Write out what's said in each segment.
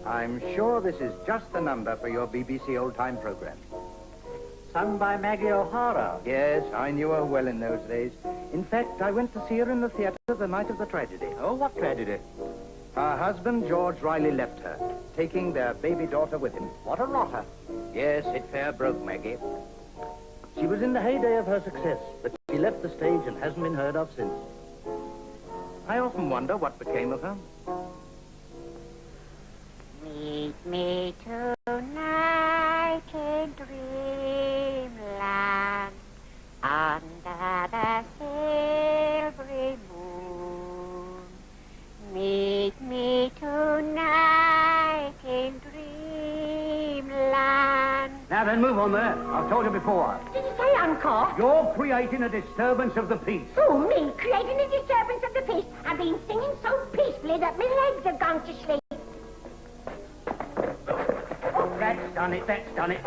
I'm sure this is just the number for your BBC old-time program. Sung by Maggie O'Hara. Yes, I knew her well in those days. In fact, I went to see her in the theatre the night of the tragedy. Oh, what tragedy? Her husband, George Riley, left her, taking their baby daughter with him. What a rotter. Yes, it fair broke Maggie. She was in the heyday of her success, but she left the stage and hasn't been heard of since. I often wonder what became of her. Meet me tonight in dreamland, under the silvery moon. Meet me tonight in dreamland. Now then, move on there. I've told you before. Did you say encore? You're creating a disturbance of the peace. Who, me, creating a disturbance of the peace? I've been singing so peacefully that my legs have gone to sleep. That's done it, that's done it.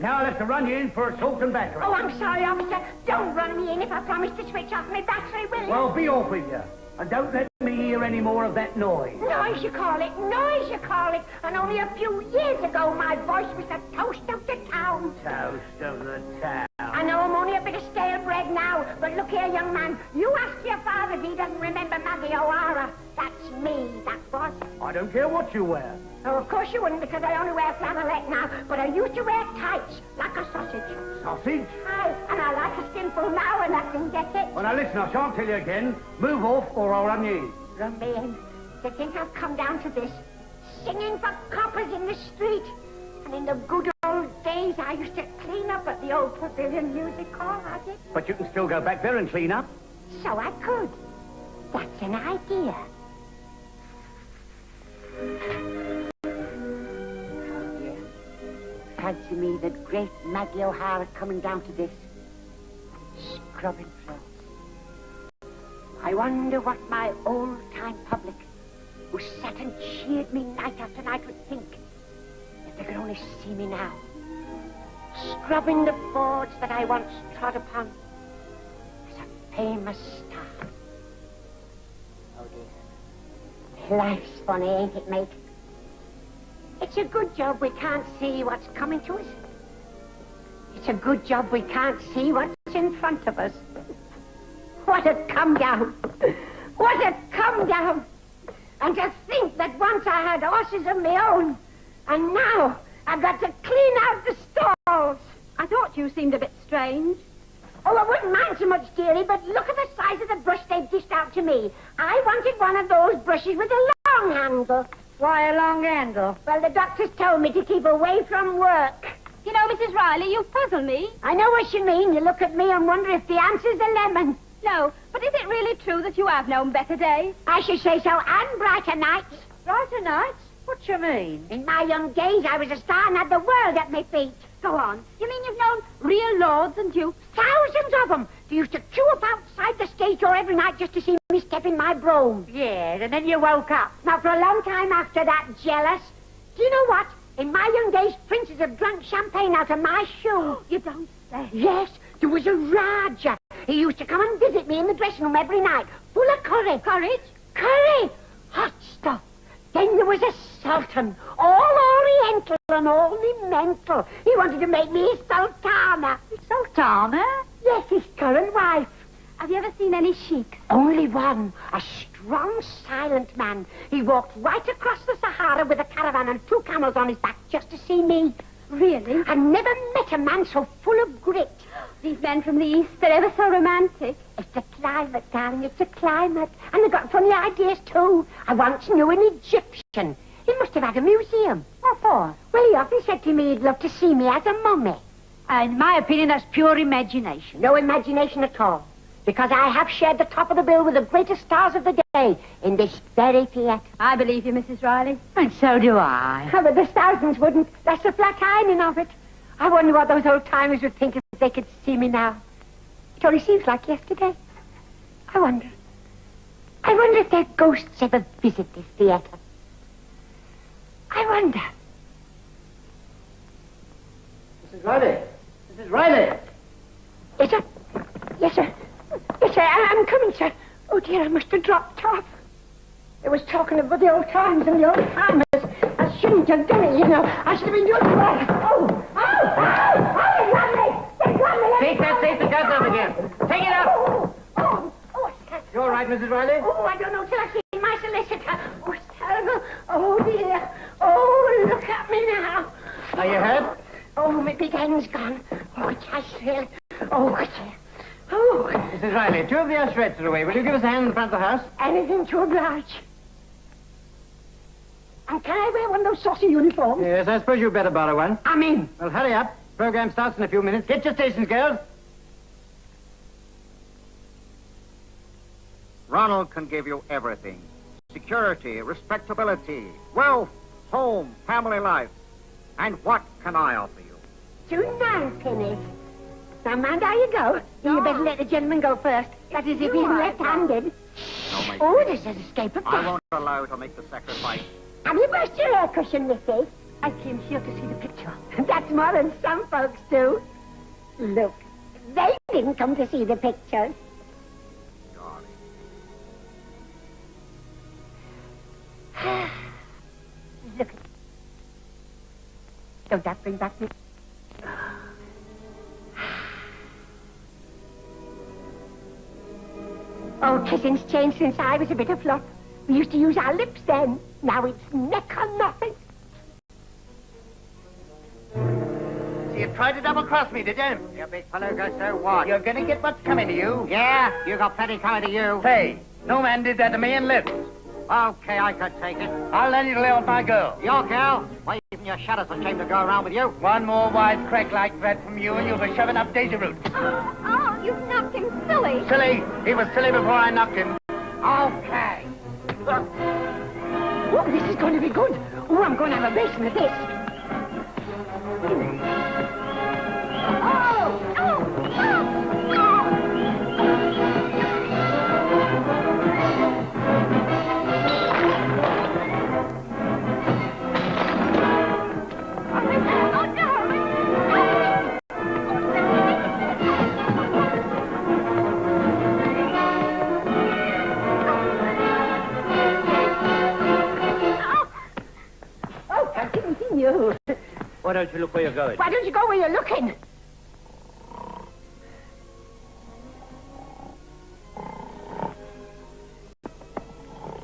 Now I'll have to run you in for assault and battery. Oh, I'm sorry, officer. Don't run me in if I promise to switch off my battery, will you? Well, be off with you. And don't let me hear any more of that noise. Noise, you call it. Noise, you call it. And only a few years ago, my voice was the toast of the town. Toast of the town. I know I'm only a bit of stale bread now, but look here, young man. You ask your father if he doesn't remember Maggie O'Hara. That's me, that was. I don't care what you wear. Oh, of course you wouldn't, because I only wear flannelette now, but I used to wear tights, like a sausage. Sausage? Aye, and I like a skinful now, and I can get it. Well, now listen, I shan't tell you again. Move off, or I'll run you in. Run me in. To think I've come down to this, singing for coppers in the street. And in the good old days, I used to clean up at the old Pavilion Music Hall, I did. But you can still go back there and clean up. So I could. That's an idea. Fancy me, the great Maggie O'Hara coming down to this, scrubbing floors. I wonder what my old-time public, who sat and cheered me night after night, would think if they could only see me now, scrubbing the boards that I once trod upon as a famous star. Oh, dear. Life's funny, ain't it, mate? It's a good job we can't see what's coming to us. It's a good job we can't see what's in front of us. What a come down! What a come down! And to think that once I had horses of my own, and now I've got to clean out the stalls. I thought you seemed a bit strange. Oh, I wouldn't mind so much, dearie, but look at the size of the brush they've dished out to me. I wanted one of those brushes with a long handle. Why a long handle? Well, the doctors told me to keep away from work. You know, Mrs. Riley, you puzzle me. I know what you mean. You look at me and wonder if the answer's a lemon. No, but is it really true that you have known better days? I should say so, and brighter nights. Brighter nights? What you mean? In my young days, I was a star and had the world at my feet. Go on. You mean you've known real lords and dukes? Thousands of them. They used to queue up outside the stage door every night just to see me step in my brougham. Yes, and then you woke up. Now, for a long time after that, jealous. Do you know what? In my young days, princes have drunk champagne out of my shoe. You don't say. Yes, there was a Raja. He used to come and visit me in the dressing room every night, full of curry. Courage? Curry! Hot stuff. Then there was a sultan, all oriental and only mental. He wanted to make me his sultana. Sultana? Yes, his current wife. Have you ever seen any sheiks? Only one, a strong, silent man. He walked right across the Sahara with a caravan and 2 camels on his back just to see me. Really? I never met a man so full of grit. These men from the East, they're ever so romantic. It's the climate, darling, it's the climate. And they've got funny ideas, too. I once knew an Egyptian. He must have had a museum. What for? Well, he often said to me he'd love to see me as a mummy. In my opinion, that's pure imagination. No imagination at all. Because I have shared the top of the bill with the greatest stars of the day in this very theatre. I believe you, Mrs. Riley. And so do I. Oh, but the thousands wouldn't. That's the flat ironing of it. I wonder what those old-timers would think if they could see me now. It only seems like yesterday. I wonder if their ghosts ever visit this theatre. I wonder. Mrs. Riley! Mrs. Riley! Yes, sir. Yes, sir. Yes, sir. I'm coming, sir. Oh, dear, I must have dropped off. They was talking about the old times and the old timers. I shouldn't shouldn't have done it, you know. I should have been doing the work. They got me! They got me! Take the gun up again. Take it up. You all right, Mrs. Riley? Oh, I don't know till I see my solicitor. Oh, it's terrible. Oh, dear. Oh, look at me now. Are you hurt? Oh, my big end's gone. Oh, it's I feel. Oh, dear. Oh. Mrs. Riley, two of the ushers are away. Will you give us a hand in front of the house? Anything to oblige. And can I wear one of those saucy uniforms? Yes, I suppose you'd better borrow one. I'm in. Well, hurry up. Program starts in a few minutes. Get your stations, girls. Ronald can give you everything. Security, respectability, wealth, home, family life. And what can I offer you? 2 9 Now, mind how you go. You better let the gentleman go first. That is, if he's left-handed. No, my Oh, there's an escape of I that. won't allow you to make the sacrifice. Have you brushed your hair cushion, Missy? I came here to see the picture. That's more than some folks do. Look, they didn't come to see the pictures. Look. Don't that bring back me? Oh, kissing's changed since I was a bit of fluff. We used to use our lips then. Now it's neck or nothing. So you tried to double-cross me, did you? You big fellow goes so what? You're going to get what's coming to you. Yeah, you got plenty coming to you. Hey, no man did that to me and lived. Okay, I could take it. I'll lend you to live with my girl. Your girl? Why, even your shadow's ashamed to go around with you. One more wise crack like that from you and you'll be shoving up daisy roots. Oh, you knocked him silly. Silly. He was silly before I knocked him. Okay. Oh, this is going to be good. Oh, I'm going to have a basin with this. You. Why don't you look where you're going? Why don't you go where you're looking?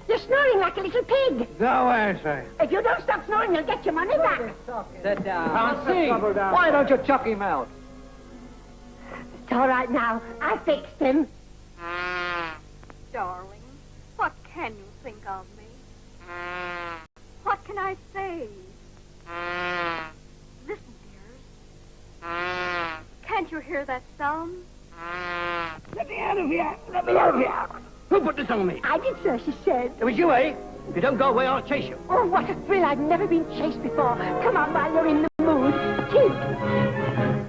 You're snoring like a little pig. Go away, sir. If you don't stop snoring, you'll get your money back. Sit down. Why don't you chuck him out? It's all right now. I fixed him. Darling, what can you think of me? What can I say? Listen, dears. Can't you hear that sound? Let me out of here. Let me out of here. Who put this on me? I did, sir, she said. It was you, eh? If you don't go away, I'll chase you. Oh, what a thrill. I've never been chased before. Come on while you're in the mood. Keep.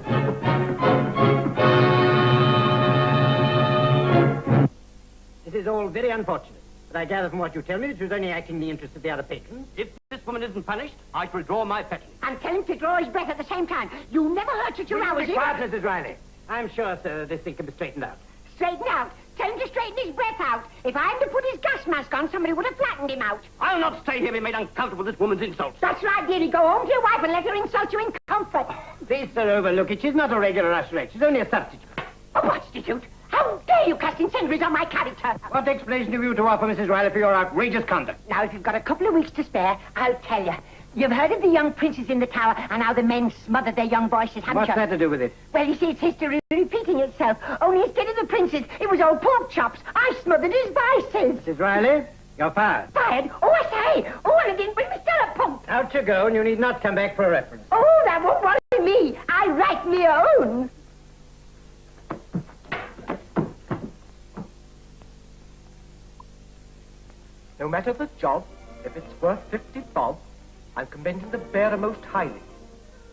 This is all very unfortunate. But I gather from what you tell me that she was only acting in the interest of the other patrons. If this woman isn't punished, I shall draw my petting. And tell him to draw his breath at the same time. You never heard such a row as Be it. quiet, Mrs. Riley. I'm sure, sir, this thing can be straightened out. Straighten out. Tell him to straighten his breath out. If I hadn't put his gas mask on, somebody would have flattened him out. I'll not stay here and be made uncomfortable with this woman's insults. That's right, dearie. Go home to your wife and let her insult you in comfort. Please, sir, overlook it. She's not a regular usherette. She's only a substitute. A prostitute? How dare you cast incendiaries on my character? What explanation have you to offer, Mrs. Riley, for your outrageous conduct? Now, if you've got a couple of weeks to spare, I'll tell you. You've heard of the young princes in the tower and how the men smothered their young voices, haven't What's you? that to do with it? Well, you see, it's history repeating itself. Only instead of the princes, it was old pork chops. I smothered his vices. Mrs. Riley, you're fired. Fired? Oh, I say. Oh, and I didn't bring me still a pump. Out you go, and you need not come back for a reference. Oh, that won't worry me. I write me own. No matter the job, if it's worth 50 bob, I'll commend him to bearer most highly.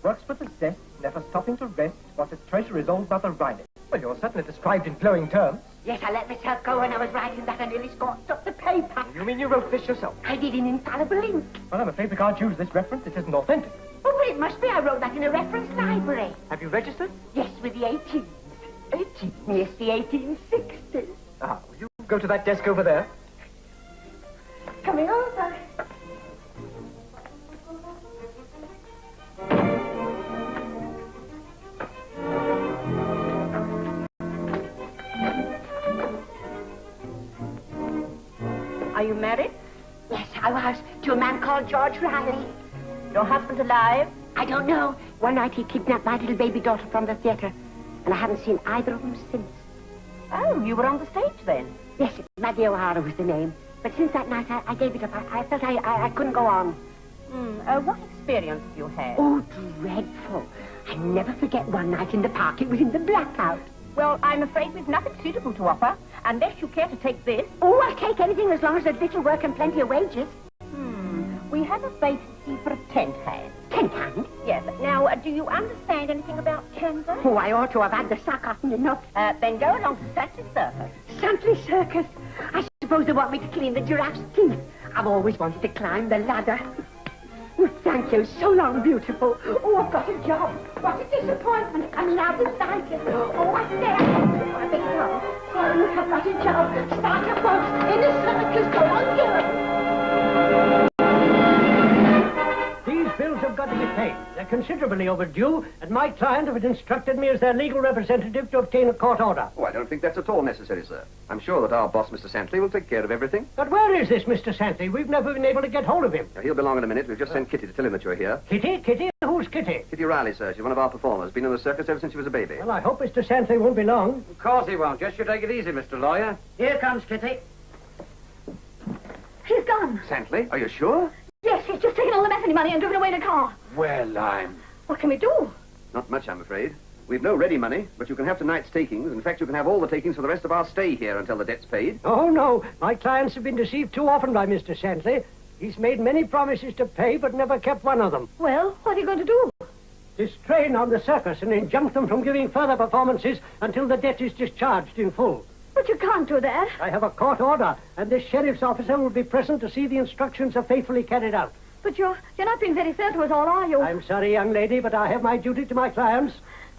Works with a zest, never stopping to rest, what his treasure is old Mother Riley. Well, you're certainly described in glowing terms. Yes, I let myself go when I was writing that. I nearly scorched up the paper. You mean you wrote this yourself? I did in infallible ink. Well, I'm afraid we can't use this reference. It isn't authentic. Oh, but it must be. I wrote that in a reference library. Have you registered? Yes, with the 18s. 18? Yes, the 1860s. Ah, will you go to that desk over there? Coming over. married? Yes, I was. To a man called George Riley. Your husband alive? I don't know. One night he kidnapped my little baby daughter from the theater, and I haven't seen either of them since. Oh, you were on the stage then? Yes, Maggie O'Hara was the name. But since that night, I gave it up. I felt I couldn't go on. What experience have you had? Oh, dreadful. I never forget one night in the park. It was in the blackout. Well, I'm afraid we've nothing suitable to offer, unless you care to take this. Oh, I'll take anything as long as there's little work and plenty of wages. We have a vacancy for a tent hand. Tent hand? Yes. Now, do you understand anything about canvas? Oh, I ought to have had the sack often enough. Then go along to Santley Circus. Santley Circus. I suppose they want me to clean the giraffe's teeth. I've always wanted to climb the ladder. Oh, thank you. So long, beautiful. Oh, I've got a job. What a disappointment coming out beside you. Oh, what's there? Oh, I beg your pardon. Sorry, I've got a job. Starter folks in the circus. Go on, girl. These bills have got to be paid. They're considerably overdue, and my client have instructed me as their legal representative to obtain a court order. Oh, I don't think that's at all necessary, sir. I'm sure that our boss, Mr. Santley, will take care of everything. But where is this Mr. Santley? We've never been able to get hold of him. Now, he'll be along in a minute. We've just sent Kitty to tell him that you're here. Kitty? Kitty? Who's Kitty? Kitty Riley, sir. She's one of our performers. Been in the circus ever since she was a baby. Well, I hope Mr. Santley won't be long. Of course he won't. Just you take it easy, Mr. Lawyer. Here comes Kitty. He's gone. Santley? Are you sure? Yes, he's just taken all the methany money and driven away in a car. Well, What can we do? Not much, I'm afraid. We've no ready money, but you can have tonight's takings. In fact, you can have all the takings for the rest of our stay here until the debt's paid. Oh, no. My clients have been deceived too often by Mr. Santley. He's made many promises to pay, but never kept one of them. Well, what are you going to do? Distrain on the circus and injunct them from giving further performances until the debt is discharged in full. But you can't do that. I have a court order, and this sheriff's officer will be present to see the instructions are faithfully carried out. But you're not being very fair to us all, are you? I'm sorry, young lady, but I have my duty to my clients.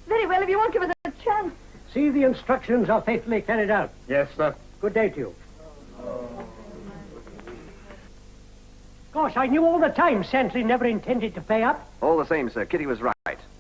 Very well, if you won't give us a chance. See the instructions are faithfully carried out. Yes, sir. Good day to you. Gosh, I knew all the time Santley never intended to pay up. All the same, sir, Kitty was right.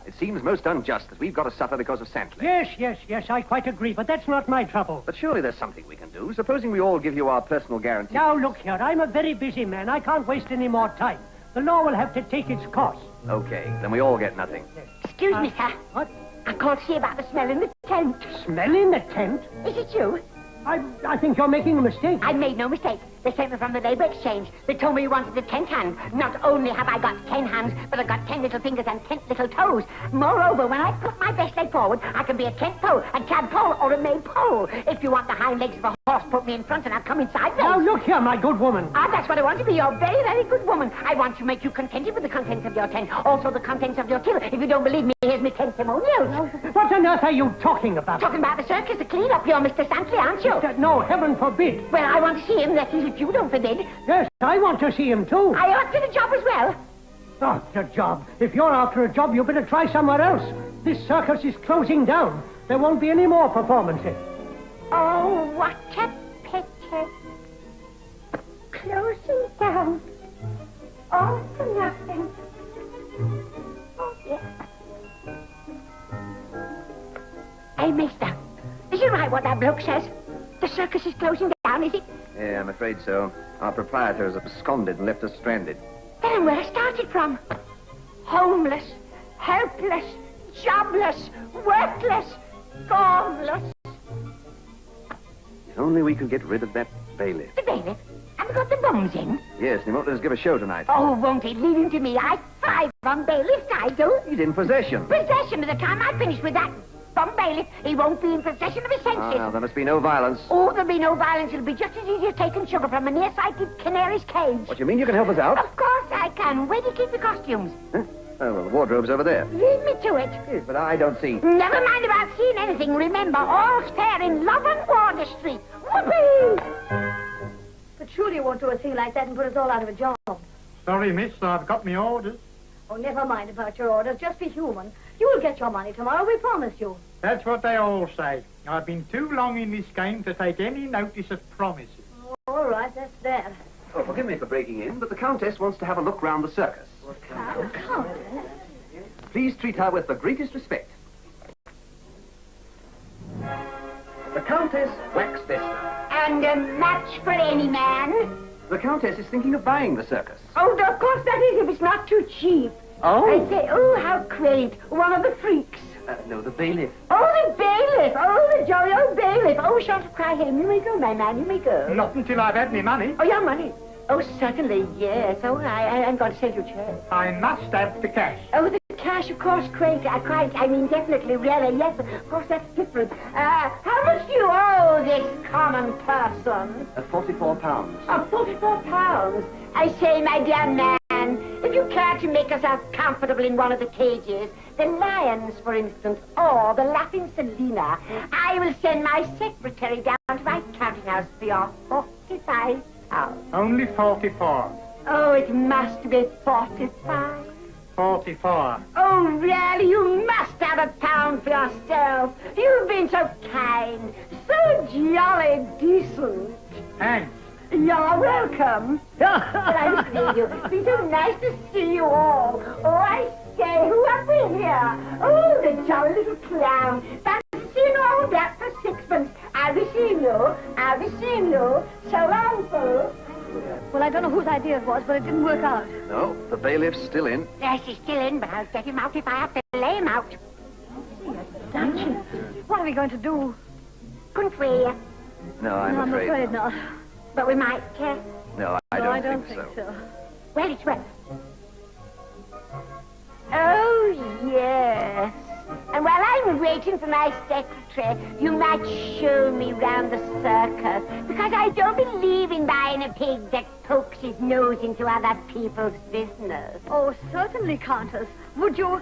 It seems most unjust that we've got to suffer because of Santley. Yes, I quite agree, but that's not my trouble. But surely there's something we can do. Supposing we all give you our personal guarantee. Now, look here, I'm a very busy man. I can't waste any more time. The law will have to take its course. Okay, then we all get nothing. Excuse me, sir. What? I called to see about the smell in the tent. Smell in the tent? Is it you? I think you're making a mistake. I made no mistake. They sent me from the Labour Exchange. They told me you wanted a tent hand. Not only have I got 10 hands, but I've got 10 little fingers and 10 little toes. Moreover, when I put my best leg forward, I can be a tent pole, a tadpole, or a maypole. If you want the hind legs of a horse, put me in front and I'll come inside them. Now, look here, my good woman. Ah, that's what I want to be. You're a very, very good woman. I want to make you contented with the contents of your tent. Also the contents of your till. If you don't believe me, here's my testimonials. What on earth are you talking about? Talking about the circus, the clean-up. You're Mr. Santley, aren't you? No, heaven forbid. Well, I want to see him. That is, if you don't forbid. Yes, I want to see him, too. I ought to the job as well. Oh, the job. If you're after a job, you better try somewhere else. This circus is closing down. There won't be any more performances. Oh, what a picture. Closing down. All for nothing. Oh, yes. Hey, mister. Is it right what that bloke says? The circus is closing down, is it? Yeah, I'm afraid so. Our proprietor has absconded and left us stranded. Then where I started from. Homeless, helpless, jobless, worthless, gormless. If only we could get rid of that bailiff. The bailiff? Have we got the bums in? Yes, and he won't let us give a show tonight. Oh, won't he? Leave him to me. I thrive on bailiff's title. He's in possession. Possession. By the time I finish with that bum bailiff, he won't be in possession of his senses. Ah, there must be no violence. Oh, there'll be no violence. It'll be just as easy as taking sugar from a nearsighted canary's cage. What, you mean you can help us out? Of course I can. Where do you keep the costumes? Huh? Oh, well, the wardrobe's over there. Lead me to it. Yes, but I don't see. Never mind about seeing anything. Remember, all's fair in love and Wardour Street. Whoopee! But surely you won't do a thing like that and put us all out of a job. Sorry, miss, I've got my orders. Oh, never mind about your orders. Just be human. You will get your money tomorrow, we promise you. That's what they all say. I've been too long in this game to take any notice of promises. All right, that's that. Oh, forgive me for breaking in, but the Countess wants to have a look round the circus. Come. Please treat her with the greatest respect. The Countess Wax Vesta. And a match for any man. The Countess is thinking of buying the circus. Oh, of course that is, if it's not too cheap. Oh? I say, oh, how quaint. One of the freaks. No, the bailiff. Oh, the bailiff. Oh, the jolly old bailiff. Oh, shan't cry him. You may go, my man, you may go. Not until I've had me money. Oh, your money? Oh, certainly, yes. Oh, I'm going to send you a check. I must have the cash. Oh, the cash, of course, quite. I mean, definitely, really, yes. Of course, that's different. How much do you owe this common person? £44. Oh, £44. I say, my dear man, if you care to make yourself comfortable in one of the cages, the lions, for instance, or the laughing Selina, I will send my secretary down to my counting house for your £45. Only 44. Oh, it must be 45. 44. Oh, really? You must have a pound for yourself. You've been so kind, so jolly decent. Thanks. You're welcome. I see you. It's been so nice to see you all. Oh, I say, who have we here? Oh, the jolly little clown. Fancy seeing all that for sixpence. I'll be seeing you. I'll be seeing you. So long, folks. Well, I don't know whose idea it was, but it didn't work out. No, the bailiff's still in. Yes, he's still in, but I'll get him out if I have to lay him out. What are we going to do? Couldn't we? No, I'm afraid not. But we might. No, I don't think so. Well, it's well. Oh, yes. And while I'm waiting for my secretary, you might show me round the circus, because I don't believe in buying a pig that pokes his nose into other people's business. Oh, certainly, Countess. Would you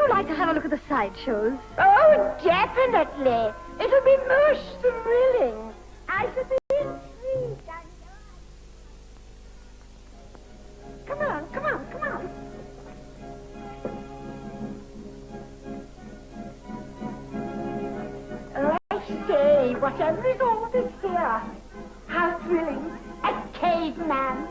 like to have a look at the sideshows? Oh, definitely. It'll be most thrilling. I should be intrigued. Come on, come on, come on. Oh, I say, whatever is all this here? How thrilling. A caveman.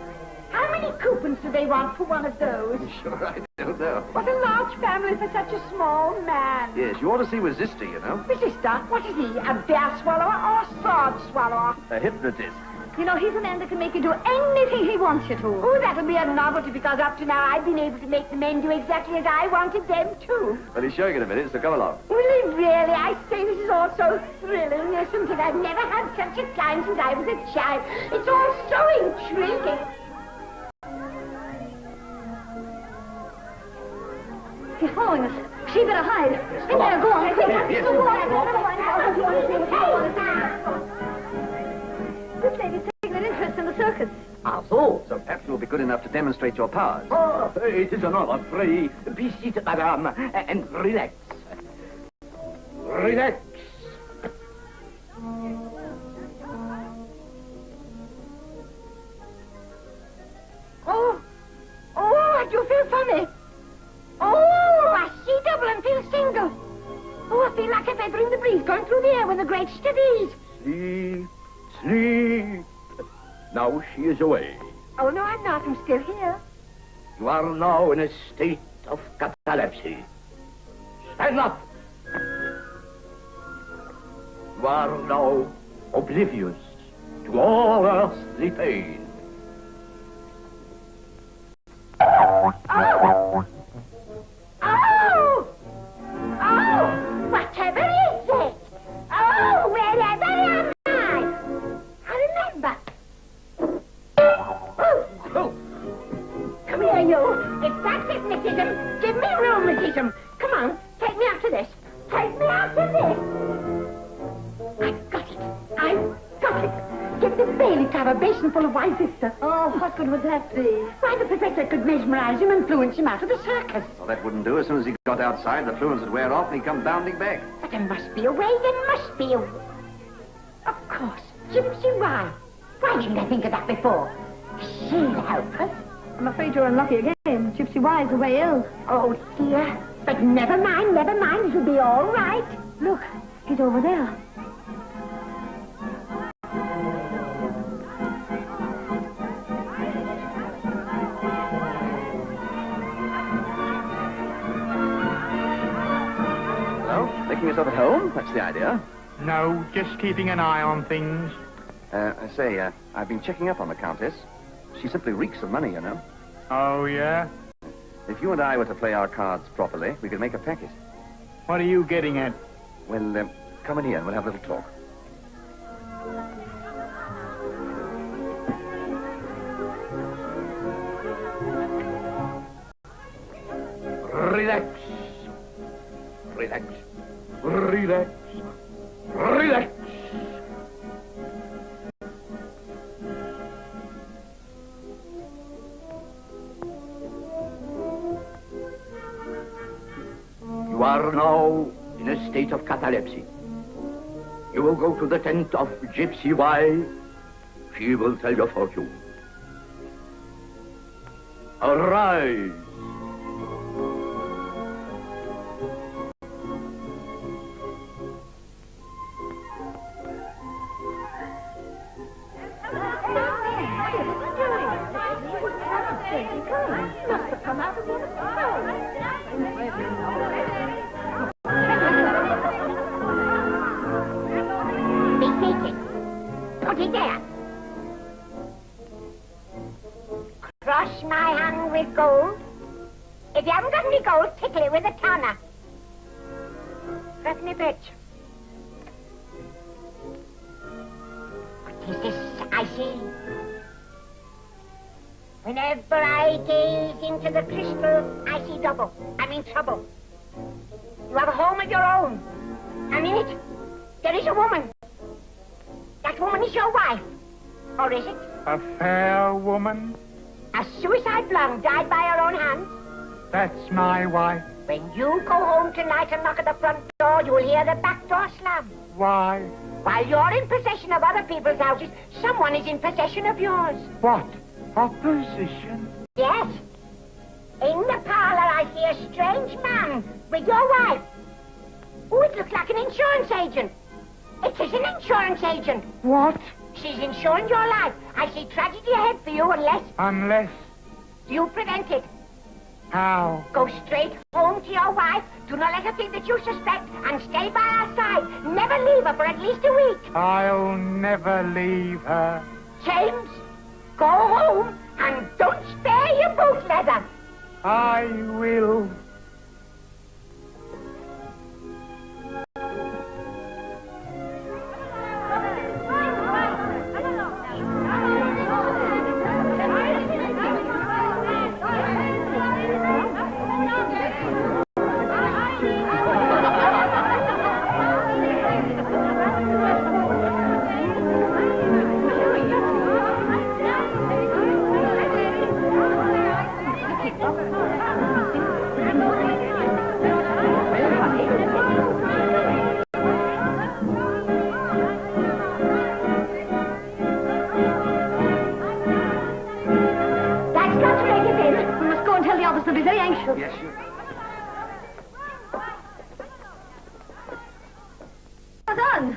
How many coupons do they want for one of those? Sure, I don't know. What a large family for such a small man. Yes, you ought to see Resistor, you know. Resistor? What is he? A bear swallower or a sword swallower? A hypnotist. You know, he's a man that can make you do anything he wants you to. Oh, that'll be a novelty, because up to now I've been able to make the men do exactly as I wanted them to. Well, he's showing in a minute, so come along. Really, really, I say this is all so thrilling. There's something I've never had such a time since I was a child. It's all so intriguing. He's following us. She better hide. In there, go on, quick. Yes. Go on. This lady's taking an interest in the circus. Ah, so perhaps you'll be good enough to demonstrate your powers. Oh, it is an honor. Pray, be seated, madame, and relax. Relax. Oh, I do feel funny. Oh, I see double and feel single. Oh, I feel like a feather in the breeze going through the air with a great steady ease. Sleep, sleep. Now she is away. Oh, no, I'm not. I'm still here. You are now in a state of catalepsy. Stand up. You are now oblivious to all earthly pain. Oh! Oh! Oh! Whatever is it? Oh, wherever am I? I remember. Oh! Come here, you. If that's hypnotism, give me rheumatism. Come on, take me after this. Take me after this. I've got it. I've got it. Get the bailiff to have a basin full of white sister. Oh, what good would that be? Why, the professor could mesmerize him and influence him out of the circus. Well, that wouldn't do. As soon as he got outside, the fluence would wear off and he'd come bounding back. But there must be a way. There must be a way. Of course. Gypsy Why? Why didn't I think of that before? She'll help us. I'm afraid you're unlucky again. Gypsy Wise away ill. Oh, dear. But never mind, never mind. It'll be all right. Look, he's over there. Well, making yourself at home? That's the idea. No, just keeping an eye on things. I say, I've been checking up on the Countess. she simply reeks of money, you know. Oh, yeah? If you and I were to play our cards properly, we could make a packet. What are you getting at? Well, come in here and we'll have a little talk. Relax. Relax. Relax. Relax. You are now in a state of catalepsy. You will go to the tent of Gypsy Y. She will tell your fortune. Arise. Be seated. Put it there. Cross my hand with gold. If you haven't got any gold, tickle it with a tanner. Threaten a bitch. What is this I see? Whenever I gaze into the crystal, I see double. I mean trouble. You have a home of your own. And in it, there is a woman. That woman is your wife. Or is it? A fair woman? A suicide blonde died by her own hand. That's my wife. When you go home tonight and knock at the front door, you'll hear the back door slam. Why? While you're in possession of other people's houses, someone is in possession of yours. What? Opposition? Yes. In the parlor, I see a strange man with your wife. Oh, it looks like an insurance agent. It is an insurance agent. What? She's insuring your life. I see tragedy ahead for you Unless? you prevent it. How? Go straight home to your wife. Do not let her think that you suspect, and stay by her side. Never leave her for at least a week. I'll never leave her. James, go home and don't spare your boot leather. I will. Yes, you. Well done.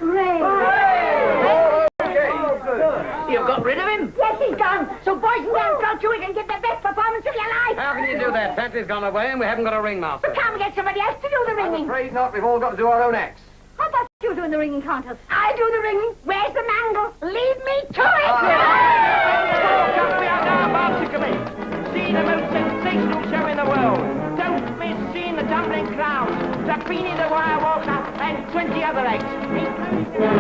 You've got rid of him? Yes, he's gone. So boys and girls, go to it and give the best performance of your life. How can you do that? Factory's gone away and we haven't got a ringmaster. But can't we get somebody else to do the I'm ringing? afraid not. We've all got to do our own acts. How about you doing the ringing contest? I do the ringing. Where's the mangle? Leave me to it. We are now about to commence. See the most sensational show in the world. Don't miss seeing the tumbling crowd, Rapini the wire walker, and 20 other acts.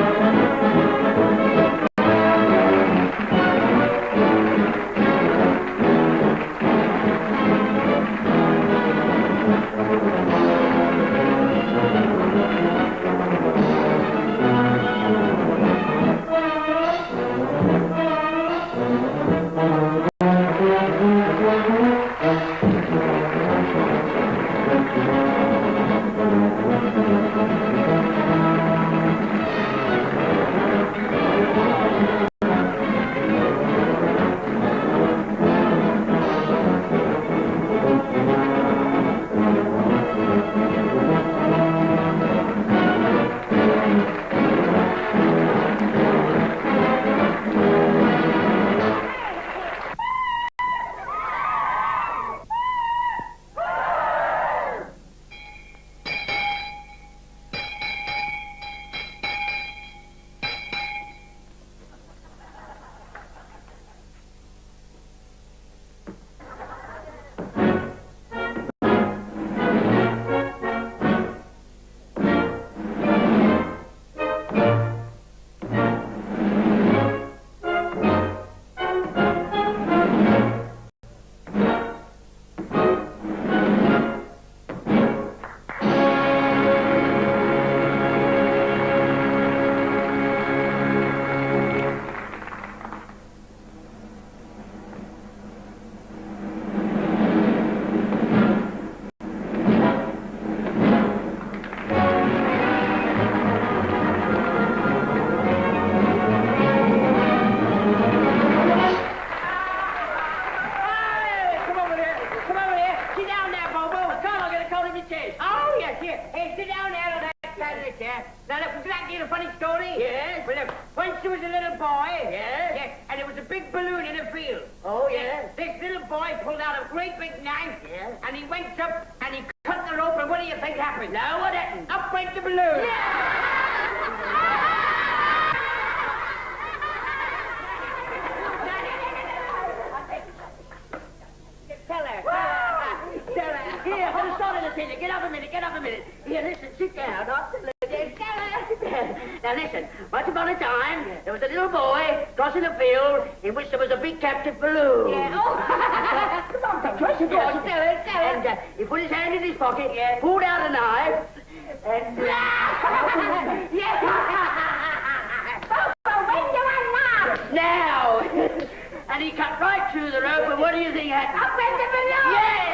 says. Oh, yes, here. Hey, sit down there on that side of the chair. Now, look, would you like to hear a funny story? Yes. Well, look, once there was a little boy. Yes. Yes, and there was a big balloon in a field. Oh, yes. This little boy pulled out a great big knife. Yes. And he went up and he cut the rope, and what do you think happened? Now, what happened? Up went the balloon. Tell her. Here, hold the start of the thing. Get up a minute, Here, listen, sit down. Now, listen. Once upon a time, there was a little boy crossing a field in which there was a big captive balloon. Yeah. Oh. Come on, Petrus. Go on, tell it. And he put his hand in his pocket, pulled out a knife, and... Yeah. When do I laugh? Now. And he cut right through the rope, and what do you think happened? Up went the balloon! Yes!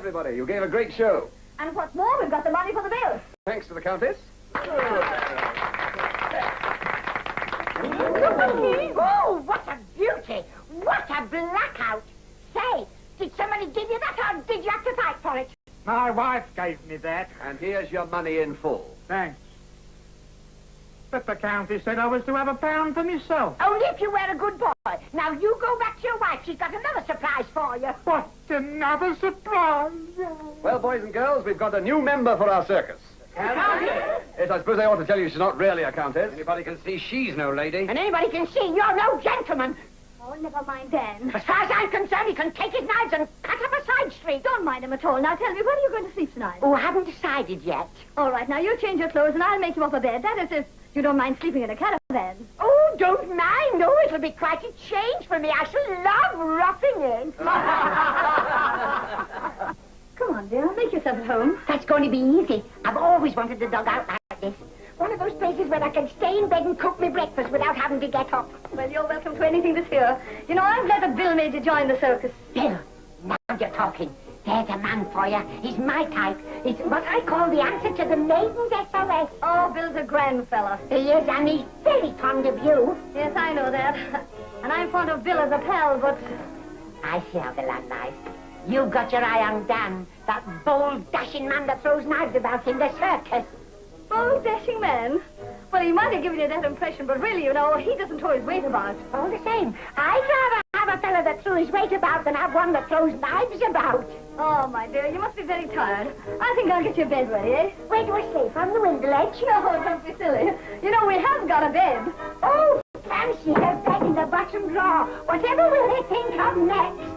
everybody. You gave a great show. And what's more, we've got the money for the bill. Thanks to the Countess. Oh, what a beauty! What a blackout! Say, did somebody give you that, or did you have to fight for it? My wife gave me that. And here's your money in full. Thanks. But the Countess said I was to have £1 for myself. Only if you were a good boy. Now, you go back to your wife. She's got another surprise for you. What another surprise! Well, boys and girls, we've got a new member for our circus. Yes, I suppose I ought to tell you she's not really a countess. Anybody can see she's no lady. And anybody can see you're no gentleman. Oh, never mind then. As far as I'm concerned, he can take his knives and cut up a side street. Don't mind him at all. Now tell me, where are you going to sleep tonight? Oh, I haven't decided yet. All right, now you change your clothes and I'll make you up a bed. That is if you don't mind sleeping in a caravan. Oh, don't mind. Oh, it'll be quite a change for me. I shall love roughing it. Come on, dear, make yourself at home. That's going to be easy. I've always wanted a dugout like this. One of those places where I can stay in bed and cook me breakfast without having to get up. Well, you're welcome to anything that's here. You know, I'm glad that Bill made you join the circus. Bill, now you're talking. There's a man for you. He's my type. He's what I call the answer to the maiden's SOS. Oh, Bill's a grand fella. He is, and he's very fond of you. Yes, I know that. And I'm fond of Bill as a pal, but... I see how the land lies. You've got your eye on Dan, that bold, dashing man that throws knives about in the circus. Bold, dashing man? Well, he might have given you that impression, but really, you know, he doesn't throw his weight about. All the same, I'd rather have a fella that threw his weight about than have one that throws knives about. Oh, my dear, you must be very tired. I think I'll get your bed ready, eh? Where do I sleep? On the window ledge? No, don't be silly. You know, we have got a bed. Oh, fancy her bed in the bottom drawer. Whatever will they think of next?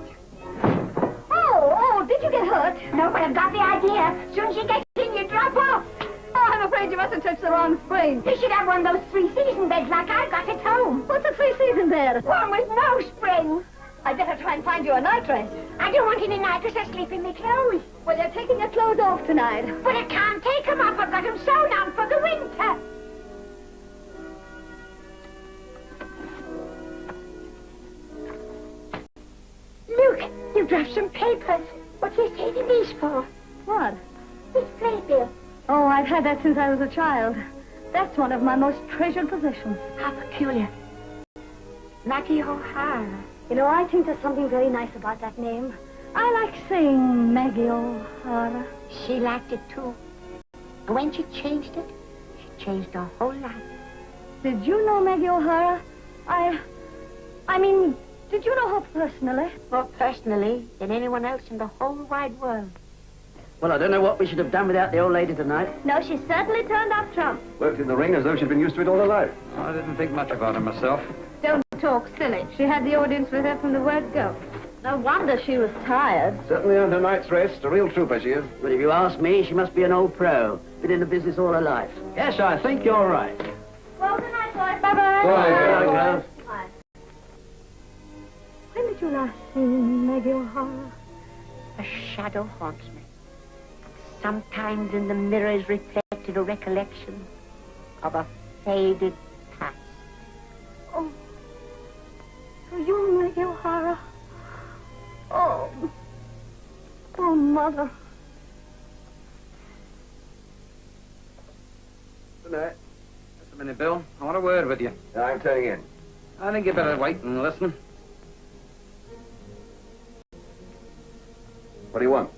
Oh, did you get hurt? No, but I've got the idea. Soon as you get in, you drop off. Oh, I'm afraid you mustn't touch the wrong spring. You should have one of those three-season beds like I've got at home. What's a three-season bed? One with no spring. I'd better try and find you a night dress. I don't want any night dress. I sleep in my clothes. Well, you're taking your clothes off tonight. But I can't take them off. I've got them sewn on for the winter. Look, you dropped some papers. What are you saving these for? What? This playbill. Oh, I've had that since I was a child. That's one of my most treasured possessions. How peculiar. Maggie O'Hara. You know, I think there's something very nice about that name. I like saying Maggie O'Hara. She liked it, too. And when she changed it, she changed her whole life. Did you know Maggie O'Hara? I mean, did you know her personally? More personally than anyone else in the whole wide world. Well, I don't know what we should have done without the old lady tonight. No, she certainly turned up trump. Worked in the ring as though she'd been used to it all her life. I didn't think much about her myself. Don't talk silly. She had the audience with her from the word go. No wonder she was tired. Certainly earned her night's rest. A real trooper, she is. But if you ask me, she must be an old pro. Been in the business all her life. Yes, I think you're right. Well, good night, boys. Bye-bye. Bye, girls. Bye. When did you last see Maggie O'Hara? A shadow haunts me. Sometimes in the mirror is reflected a recollection of a faded past. Oh, you, Maggie O'Hara? Oh, Mother. Good night. Just a minute, Bill. I want a word with you. I'm turning in. I think you better wait and listen. What do you want?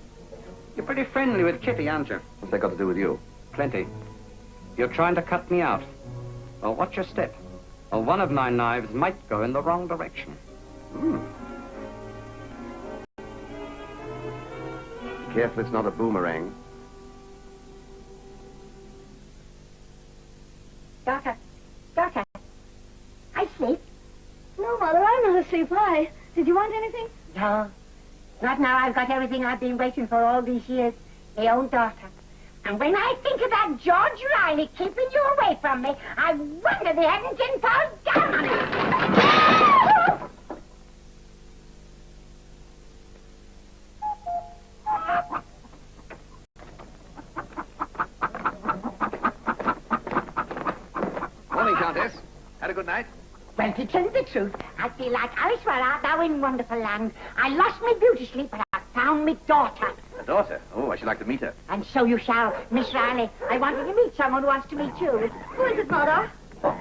You're pretty friendly with Kitty, aren't you? What's that got to do with you? Plenty. You're trying to cut me out. Well, watch your step. Or one of my knives might go in the wrong direction. Be careful it's not a boomerang. Daughter, I sleep. No, Mother, I'm not asleep. Why? Did you want anything? No, not now. I've got everything I've been waiting for all these years. My own daughter. And when I think of that George Riley keeping you away from me, I wonder they hadn't been fall down on it. Morning, Countess. Had a good night? Well, to tell you the truth, I feel like Alice were out now in wonderful land. I lost my beauty sleep, but I found my daughter. A daughter? Oh, I should like to meet her. And so you shall, Miss Riley. I wanted to meet someone who wants to meet you. Who is it, Mother?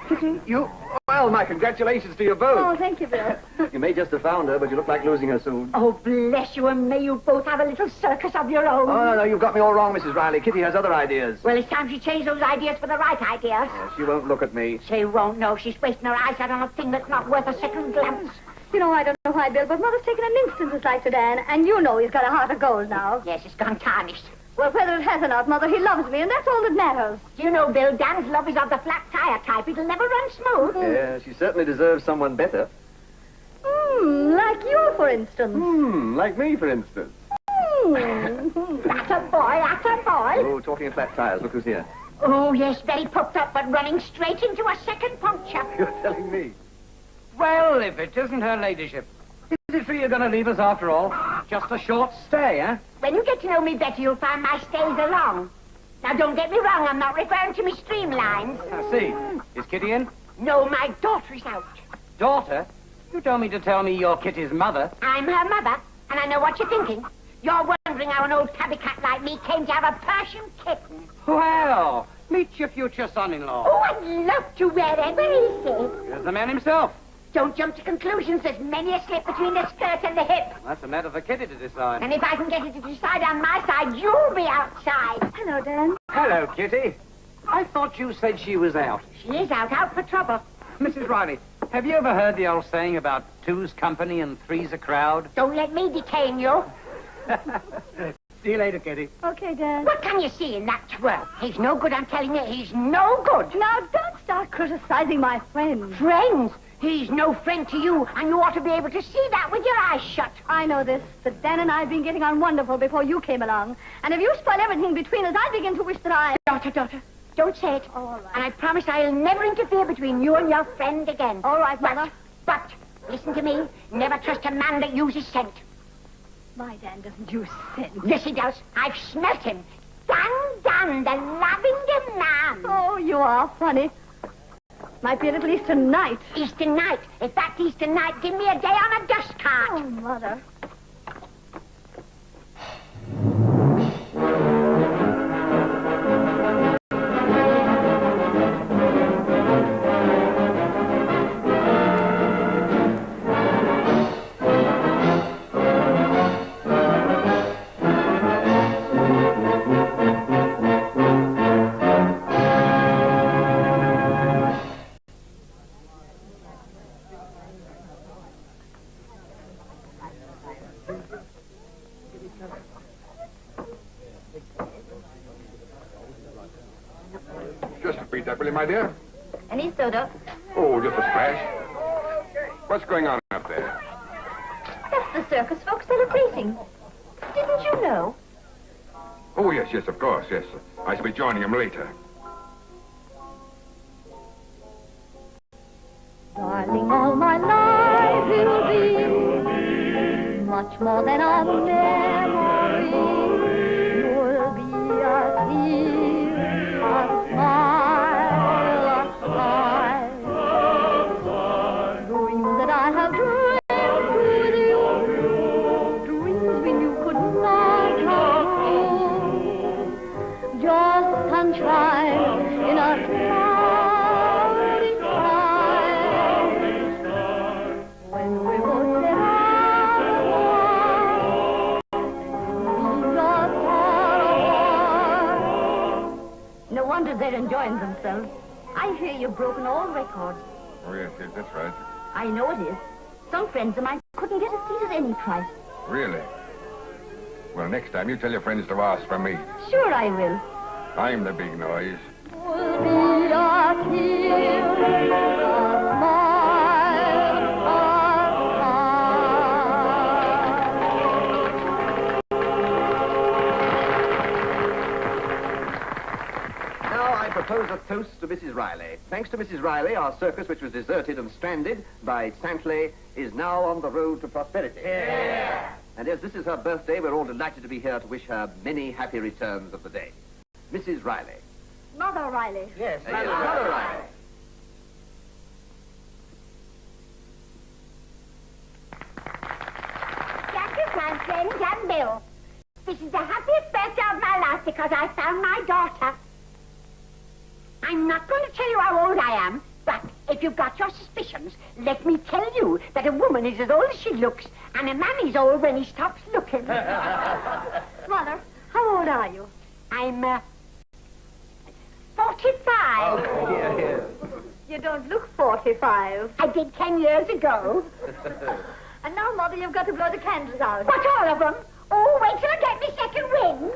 Kitty, you... Well, my congratulations to you both. Oh, thank you, Bill. You may just have found her, but you look like losing her soon. Oh, bless you, and may you both have a little circus of your own. Oh, no, you've got me all wrong, Mrs. Riley. Kitty has other ideas. Well, it's time she changed those ideas for the right ideas. She won't look at me. She won't know. She's wasting her eyesight on a thing that's not worth a second glance. You know, I don't know why, Bill, but Mother's taken an instant dislike to Dan, and you know he's got a heart of gold now. Yes, it's gone tarnished. Well, whether it has or not, Mother, he loves me, and that's all that matters. Do you know, Bill, Dan's love is of the flat tire type. It'll never run smooth. Yeah, she certainly deserves someone better. Like you, for instance. Like me, for instance. That's a boy, that's a boy. Oh, talking of flat tires, look who's here. Oh, yes, very puffed up, but running straight into a second puncture. You're telling me. Well, if it isn't her ladyship. Is it for you're going to leave us after all? Just a short stay, eh? When you get to know me better, you'll find my stays are long. Now, don't get me wrong, I'm not referring to me streamlines. I see. Is Kitty in? No, my daughter is out. Daughter? You don't mean to tell me you're Kitty's mother? I'm her mother, and I know what you're thinking. You're wondering how an old tabby cat like me came to have a Persian kitten. Well, meet your future son-in-law. Oh, I'd love to, wherever he's safe. Here's the man himself. Don't jump to conclusions. There's many a slip between the skirt and the hip. That's a matter for Kitty to decide. And if I can get her to decide on my side, you'll be outside. Hello, Dan. Hello, Kitty. I thought you said she was out. She is out for trouble. Mrs. Riley, have you ever heard the old saying about two's company and three's a crowd? Don't let me detain you. See you later, Kitty. Okay, Dan. What can you see in that twirl? He's no good, I'm telling you. He's no good. Now, don't start criticizing my friend. Friends? He's no friend to you, and you ought to be able to see that with your eyes shut. I know this, that Dan and I have been getting on wonderful before you came along. And if you spoil everything between us, I begin to wish that I... Daughter, don't say it. All right. And I promise I'll never interfere between you and your friend again. All right, Mother. But, listen to me. Never trust a man that uses scent. My Dan doesn't use scent. Yes, he does. I've smelt him. Dan, the lavender man. Oh, you are funny. Might be at least tonight. Easter night. If that's Easter night, give me a day on a dust cart. Oh, Mother. Just repeat that, will you, my dear? Any soda? Oh, just a splash. What's going on up there? That's the circus folks celebrating. Didn't you know? Oh, yes, of course, yes. I shall be joining them later. Darling, all my life will be much more than a memory. You'll be a tear, a smile, a sigh. Dreams that I have dreamt with you, dreams we knew could not come true. Just sunshine in a cloudy sky. When we both set out, leaves are far apart. No wonder they're enjoying themselves. I hear you've broken all records. Oh, yes, that's right. I know it is. Some friends of mine couldn't get a seat at any price. Really? Well, next time you tell your friends to ask for me. Sure I will. I'm the big noise. Will be a tear, a smile, a Now I propose a toast to Mrs. Riley. Thanks to Mrs. Riley, our circus, which was deserted and stranded by Santley, is now on the road to prosperity. Yeah. And as this is her birthday, we're all delighted to be here to wish her many happy returns of the day. Mrs. Riley. Mother Riley. Yes, Mother Riley. Jack, my friend, and Bill. This is the happiest birthday of my life because I found my daughter. I'm not going to tell you how old I am, but if you've got your suspicions, let me tell you that a woman is as old as she looks, and a man is old when he stops looking. Mother, how old are you? I'm, 45. Okay. You don't look 45. I did 10 years ago. And now, Mother, you've got to blow the candles out. What, all of them? Oh, wait till I get my second wind.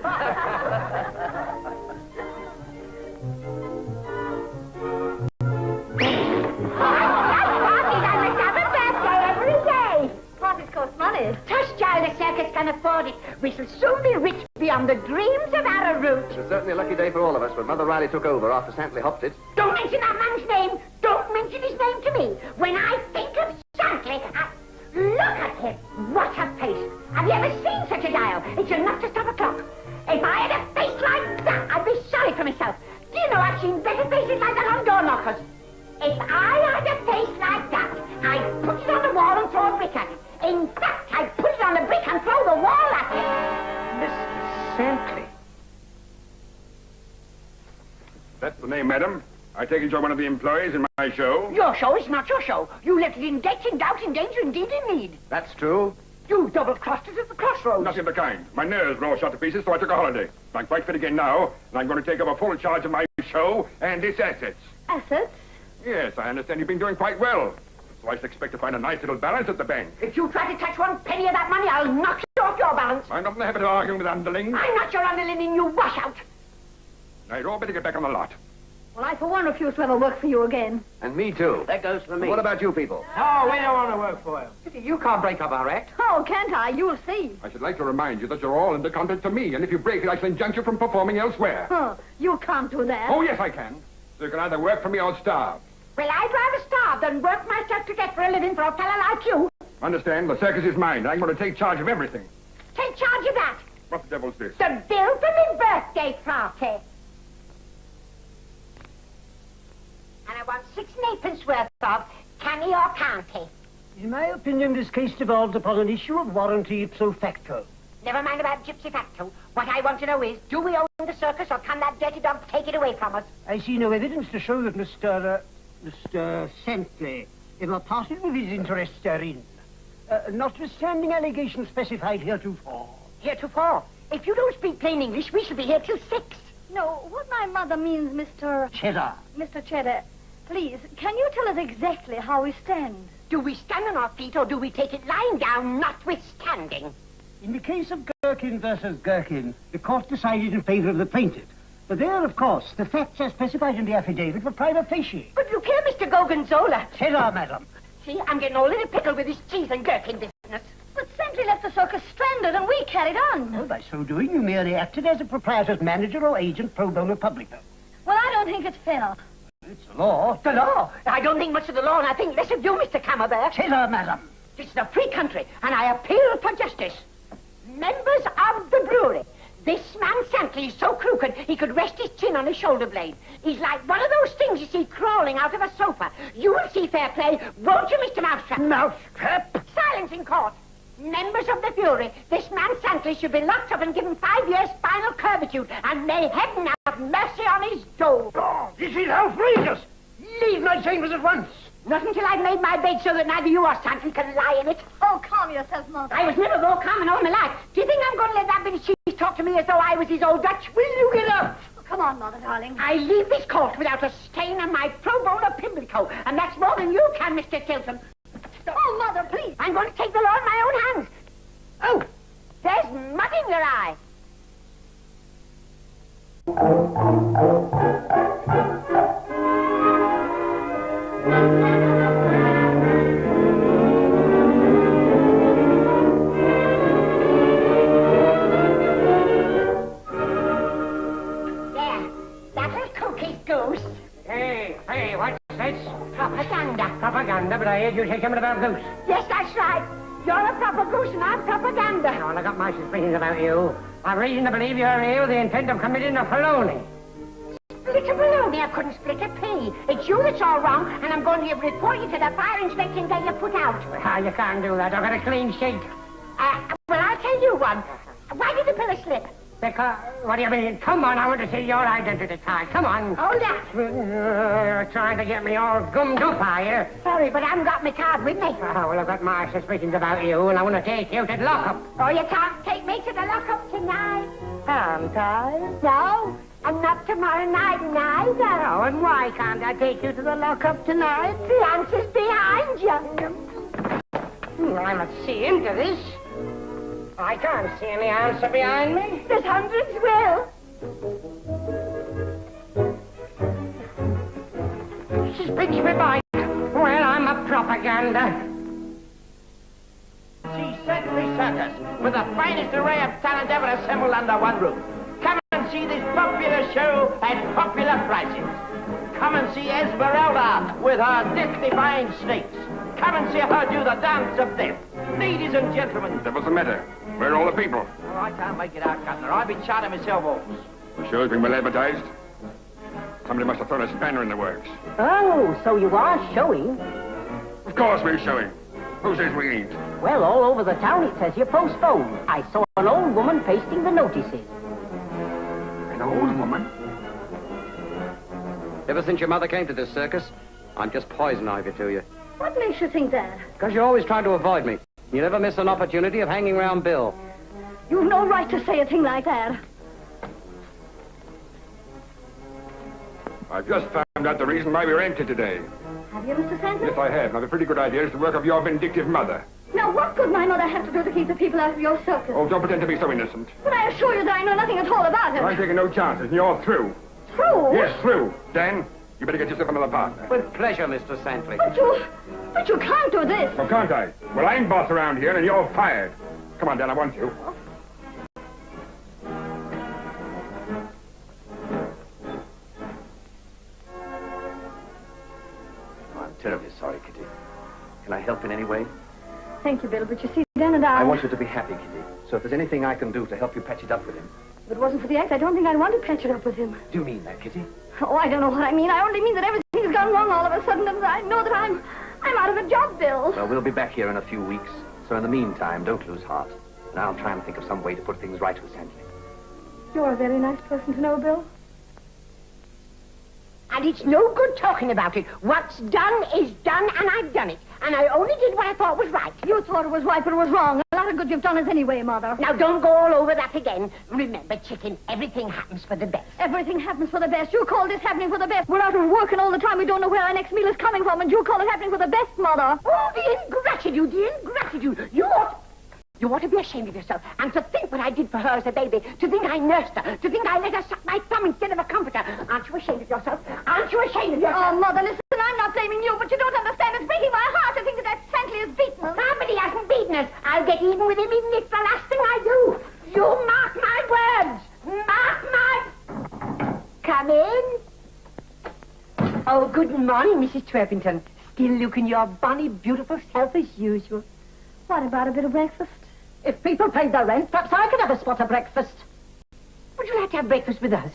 Parties cost money. Tush, child, the circus can afford it. We shall soon be rich beyond the dreams of Arrowroot. It was certainly a lucky day for all of us when Mother Riley took over after Santley hopped it. Don't mention that man's name. Don't mention his name to me. When I think of Santley, look at him. What a face. Have you ever seen such a dial? It's enough to stop a clock. If I had a face like that, I'd be sorry for myself. Do you know I've seen better faces like that on door knockers? If I had a face like that, I'd put it on the wall and throw a brick at it. In fact, I'd put it on the brick and throw the wall at it. Mr. Santley. That's the name, madam. I take it you're one of the employees in my show. Your show is not your show. You left it in debt, in doubt, in danger, indeed in need. That's true. You double-crossed us at the crossroads. Nothing of the kind. My nerves were all shot to pieces, so I took a holiday. I'm quite fit again now, and I'm going to take over full charge of my show and its assets. Assets? Yes, I understand you've been doing quite well. So I should expect to find a nice little balance at the bank. If you try to touch one penny of that money, I'll knock you off your balance. I'm not in the habit of arguing with underlings. I'm not your underling, you wash out. Now, you'd all better get back on the lot. Well, I, for one, refuse to ever work for you again. And me too. That goes for me. What about you people? No, we don't want to work for you. You can't break up our act. Oh, can't I? You'll see. I should like to remind you that you're all under contract to me, and if you break it, I shall injunct you from performing elsewhere. Huh. You can't do that. Oh, yes, I can. So you can either work for me or starve. Well, I'd rather starve than work myself to death for a living for a fella like you. Understand? The circus is mine. I'm going to take charge of everything. Take charge of that. What the devil's this? The bill for my birthday party. And I want 6 and 8pence worth of canny or county. In my opinion, this case devolves upon an issue of warranty ipso facto. Never mind about gypsy facto. What I want to know is, do we own the circus or can that dirty dog take it away from us? I see no evidence to show that Mr. Santley ever parted with his interests therein. Notwithstanding allegations specified heretofore. Heretofore? If you don't speak plain English, we shall be here till 6. No, what my mother means, Mr. Cheddar. Mr. Cheddar, please, can you tell us exactly how we stand? Do we stand on our feet or do we take it lying down, notwithstanding? In the case of Gherkin versus Gherkin, the court decided in favor of the plaintiff. But there, of course, the facts as specified in the affidavit were prima facie. But look here, Mr. Gorgonzola. Cheddar, madam. See, I'm getting all in a pickle with this cheese and gherkin business. But Santley left the circus stranded and we carried on. Well, by so doing, you merely acted as a proprietor's manager or agent pro bono publico. Well, I don't think it's fair. It's the law. The law? I don't think much of the law, and I think less of you, Mr. Camembert. Cheddar, madam. This is a free country, and I appeal for justice. Members of the brewery, this man Santley is so crooked he could rest his chin on his shoulder blade. He's like one of those things you see crawling out of a sofa. You will see fair play, won't you, Mr. Mousetrap? Mousetrap? Silence in court. Members of the Fury, this man Santley should be locked up and given 5 years spinal curvitude, and may heaven have mercy on his dole. Oh, this is outrageous. Leave my chambers at once. Not until I've made my bed so that neither you or Santley can lie in it. Oh, calm yourself, Mother. I was never more calm in all my life. Do you think I'm going to let that bit of cheese talk to me as though I was his old Dutch? Will you get up? Oh, come on, Mother, darling. I leave this court without a stain on my pro bono pimlico, and that's more than you can, Mr. Tilton. Oh, Mother, please. I'm going to take the law in my own hands. Oh, there's mud in your eye. There, that'll cook his goose. Hey, what's this? Propaganda. Propaganda, but I heard you say something about goose. Yes, that's right. You're a proper goose and I'm propaganda. Well, I got my suspicions about you. I've reason to believe you're here with the intent of committing a felony. Split a baloney, I couldn't split a pea. It's you that's all wrong, and I'm going to report you to the fire inspector and get you put out. Ah, you can't do that. I've got a clean sheet. Well, I'll tell you one. Why did the pillar slip? Because, what do you mean? Come on, I want to see your identity card. Come on. Hold that. Trying to get me all gummed up, are you? Sorry, but I haven't got my card with me. Oh, well, I've got my suspicions about you, and I want to take you to the lockup. Oh, you can't take me to the lockup tonight. Can't I? No, and not tomorrow night neither. Oh, and why can't I take you to the lockup tonight? The answer's behind you. I must see into this. I can't see any answer behind me. There's hundreds will. She's pitched me by. Well, I'm a propaganda. See Circus, with the finest array of talent ever assembled under one roof. Come and see this popular show at popular prices. Come and see Esmeralda with her death-defying snakes. Come and see her do the dance of death. Ladies and gentlemen. What's the matter? Where are all the people? Oh, I can't make it out, Governor. I've been charting myself off. The show's been well advertised. Somebody must have thrown a spanner in the works. Oh, so you are showing? Of course we're showing. Who says we ain't? Well, all over the town it says you're postponed. I saw an old woman pasting the notices. An old woman? Ever since your mother came to this circus, I'm just poison ivy to you. What makes you think that? Because you're always trying to avoid me. You never miss an opportunity of hanging around Bill. You've no right to say a thing like that. I've just found out the reason why we're empty today. Have you, Mr. Sandler? Yes, I have. And I've a pretty good idea as to the work of your vindictive mother. Now, what could my mother have to do to keep the people out of your circus? Oh, don't pretend to be so innocent. But I assure you that I know nothing at all about it. I'm taking no chances, and you're through. Through? Yes, through. Dan, you better get yourself another partner. With pleasure, Mr. Santley. But you can't do this. Oh, can't I? Well, I'm boss around here, and you're fired. Come on, Dan, I want you. I'm terribly sorry, Kitty. Can I help in any way? Thank you, Bill, but you see, Dan and I... I want you to be happy, Kitty. So if there's anything I can do to help you patch it up with him. If it wasn't for the act, I don't think I'd want to patch it up with him. Do you mean that, Kitty? Oh, I don't know what I mean. I only mean that everything's gone wrong all of a sudden, and I know that I'm out of a job, Bill. Well, we'll be back here in a few weeks. So in the meantime, don't lose heart. And I'll try and think of some way to put things right with Santley. You're a very nice person to know, Bill. And it's no good talking about it. What's done is done, and I've done it. And I only did what I thought was right. You thought it was right, but it was wrong. A lot of good you've done us anyway, Mother. Now, don't go all over that again. Remember, chicken, everything happens for the best. Everything happens for the best. You call this happening for the best. We're out of work, and all the time we don't know where our next meal is coming from, and you call it happening for the best, Mother. Oh, the ingratitude, the ingratitude. You ought to be ashamed of yourself. And to think what I did for her as a baby. To think I nursed her. To think I let her suck my thumb instead of a comforter. Aren't you ashamed of yourself? Aren't you ashamed of yourself? Oh, Mother, listen, I'm not blaming you, but you don't understand. It's breaking my heart to think that Santley has beaten us. Somebody hasn't beaten us. I'll get even with him, even if it's the last thing I do. You mark my words. Mark my... Come in. Oh, good morning, Mrs. Twerpington. Still looking your bonny, beautiful self as usual. What about a bit of breakfast? If people paid their rent, perhaps I could have a spot of breakfast. Would you like to have breakfast with us?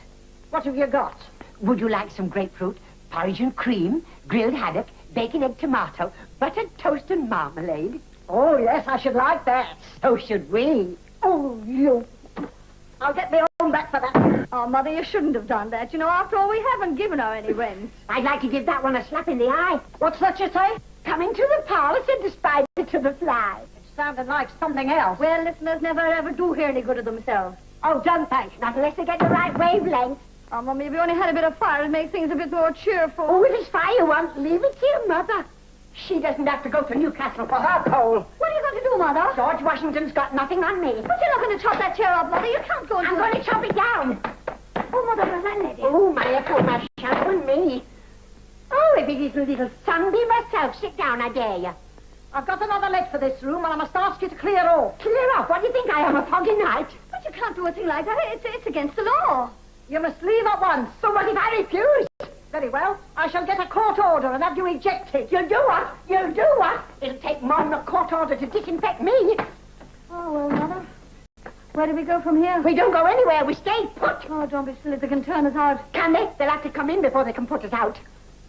What have you got? Would you like some grapefruit, porridge and cream, grilled haddock, bacon, egg, tomato, buttered toast and marmalade? Oh, yes, I should like that. So should we. Oh, you... I'll get my own back for that. Oh, Mother, you shouldn't have done that. You know, after all, we haven't given her any rent. I'd like to give that one a slap in the eye. What's that you say? Come into the parlor, said the spider to the fly. Sounded like something else. Well, listeners never ever do hear any good of themselves. Oh, don't thanks. Not unless they get the right wavelength. Oh, Mummy, if you only had a bit of fire, it'd make things a bit more cheerful. Oh, if it's fire you want, leave it to your mother. She doesn't have to go to Newcastle for her coal. What are you going to do, Mother? George Washington's got nothing on me. But you're not going to chop that chair up, Mother. You can't go and I'm going to chop it down. Oh, Mother, run, lady. Oh, my poor my shadow and me. Oh, if it isn't little Sunbeam herself, sit down, I dare you. I've got another leg for this room, and I must ask you to clear off. Clear off? What do you think I am, a foggy night? But you can't do a thing like that. It's against the law. You must leave at once. So what if I refuse? Very well. I shall get a court order and have you ejected. You'll do what? You'll do what? It'll take more than a court order to disinfect me. Oh, well, Mother. Where do we go from here? We don't go anywhere. We stay put. Oh, don't be silly. They can turn us out. Can they? They'll have to come in before they can put us out.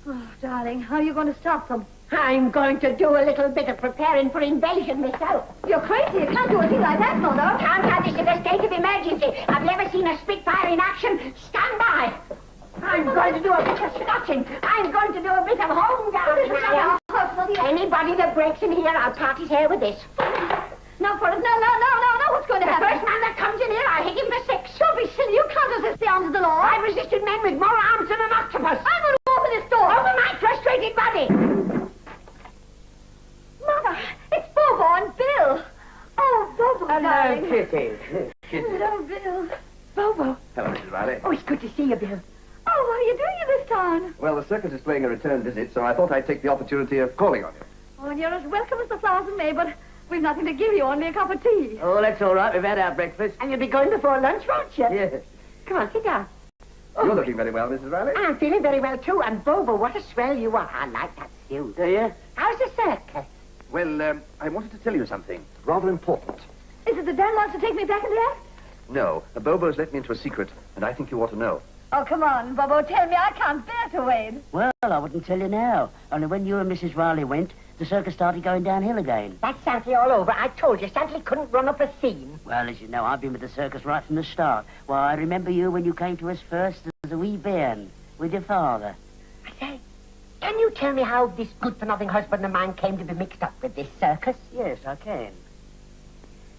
Oh, darling, how are you going to stop them? I'm going to do a little bit of preparing for invasion myself. You're crazy. You can't do a thing like that, Mother. Can't I? This is a state of emergency. I've never seen a Spitfire in action. Stand by. I'm going to do a bit of scotching. I'm going to do a bit of home dance. Anybody that breaks in here, I'll part his hair with this. Now for it. No. What's going to happen? The first man that comes in here, I'll hit him for 6. Don't be silly. You can't resist the arms of the law. I've resisted men with more arms than an octopus. I'm going to open this door. Over my frustrated body. Mother, it's Bobo and Bill. Oh, Bobo, darling. Kitty. Hello, Bill. Bobo. Hello, Mrs. Riley. Oh, it's good to see you, Bill. Oh, what are you doing in this town? Well, the circus is paying a return visit, so I thought I'd take the opportunity of calling on you. Oh, and you're as welcome as the flowers in May, but we've nothing to give you, only a cup of tea. Oh, that's all right. We've had our breakfast. And you'll be going before lunch, won't you? Yes. Come on, sit down. You're looking very well, Mrs. Riley. I'm feeling very well, too. And Bobo, what a swell you are. I like that suit. Do you? How's the circus? Well, I wanted to tell you something rather important. Is it that Dan wants to take me back in the act? No, Bobo's let me into a secret, and I think you ought to know. Oh, come on, Bobo. Tell me. I can't bear to wait. Well, I wouldn't tell you now. Only when you and Mrs. Riley went, the circus started going downhill again. That's Santley all over. I told you, Santley couldn't run up a scene. Well, as you know, I've been with the circus right from the start. Why, I remember you when you came to us first as a wee bairn with your father. I say, can you tell me how this good-for-nothing husband of mine came to be mixed up with this circus? Yes, I can.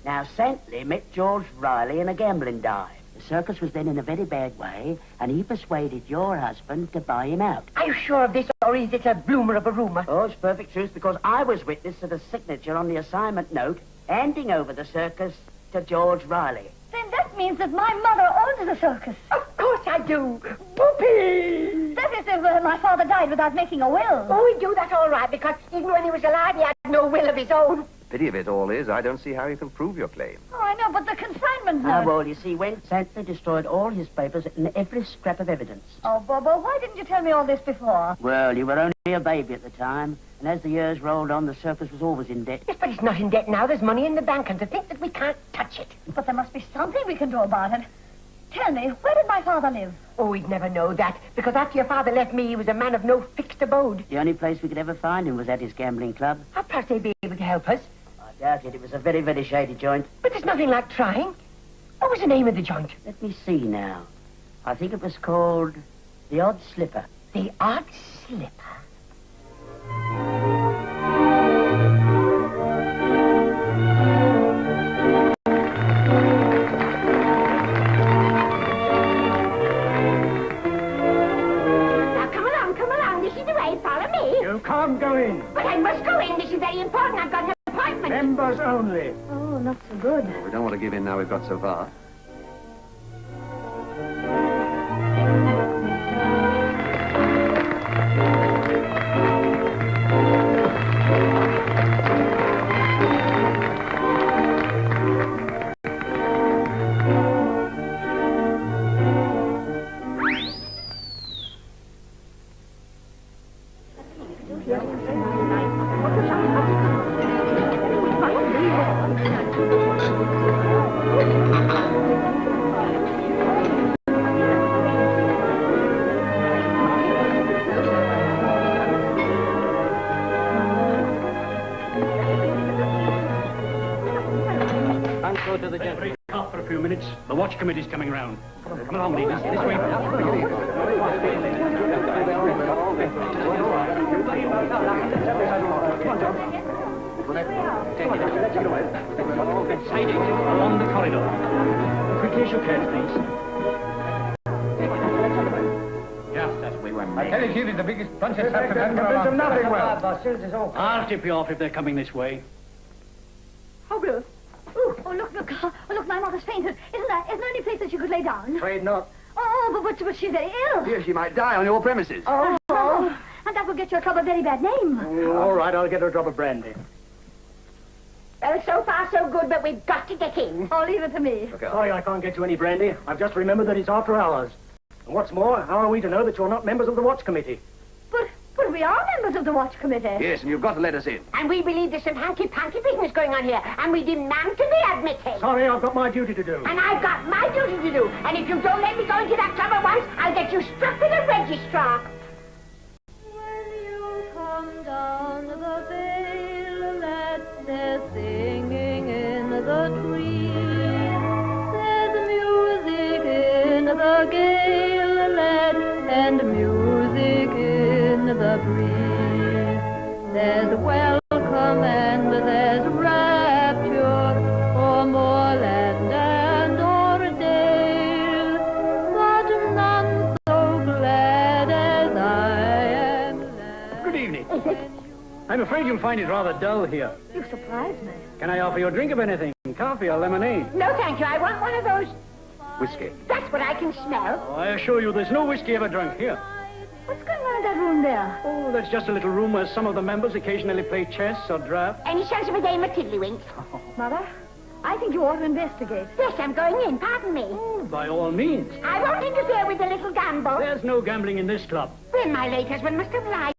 Now, Santley met George Riley in a gambling dive. The circus was then in a very bad way, and he persuaded your husband to buy him out. Are you sure of this, or is it a bloomer of a rumor? Oh, it's perfect truth, because I was witness to the signature on the assignment note handing over the circus to George Riley. Then that means that my mother owns the circus. Of course I do. Whoopee! That is if my father died without making a will. Oh, he'd do that all right, because even when he was alive, he had no will of his own. Pity of it all is, I don't see how you can prove your claim. Oh, I know, but the consignment note. Ah, well, you see, when Santley destroyed all his papers and every scrap of evidence. Oh, Bobo, why didn't you tell me all this before? Well, you were only a baby at the time, and as the years rolled on, the circus was always in debt. Yes, but it's not in debt now. There's money in the bank, and to think that we can't touch it. But there must be something we can do about it. Tell me, where did my father live? Oh, we'd never know that, because after your father left me, he was a man of no fixed abode. The only place we could ever find him was at his gambling club. Perhaps they'd be able to help us. I doubt it. It was a very, very shady joint. But there's nothing like trying. What was the name of the joint? Let me see now. I think it was called The Odd Slipper. The Odd Slipper? You can't go in. But I must go in. This is very important. I've got an appointment. Members only. Oh, not so good. We don't want to give in now we've got so far. To the gentleman. Break for a few minutes. The watch committee's coming round. Come along, ladies. This way. Side it along the corridor. Quickly as you can, please. Just as we were made. I tell you, Chief, the biggest bunch of stuff and nothing well. I'll tip you off if they're coming this way. Oh, Bill. Oh, look, my mother's fainted. Isn't there any place that you could lay down? Afraid not. Oh, but she's very ill. Here, she might die on your premises. Oh, and that will get your club a very bad name. All right, I'll get her a drop of brandy. Well, so far so good, but we've got to get in. Oh, leave it to me. Okay. Sorry I can't get you any brandy. I've just remembered that it's after hours. And what's more, how are we to know that you're not members of the Watch Committee? But we are members of the Watch Committee. Yes, and you've got to let us in. And we believe there's some hanky-panky business going on here, and we demand to be admitted. Sorry, I've got my duty to do. And I've got my duty to do. And if you don't let me go into that club at once, I'll get you struck with a registrar. When you come down There's welcome and there's rapture, or moorland and Oredale, but none so glad as I am glad. Good evening. I'm afraid you'll find it rather dull here. You surprise me. Can I offer you a drink of anything? Coffee or lemonade? No, thank you. I want one of those. Whiskey. That's what I can smell. Oh, I assure you there's no whiskey ever drunk here. What's going on in that room there? Oh, that's just a little room where some of the members occasionally play chess or draft. Any chance of a game of tiddlywinks? Mother, I think you ought to investigate. Yes, I'm going in. Pardon me. Oh, by all means. I won't interfere with the little gamble. There's no gambling in this club. Then my late husband must have lied.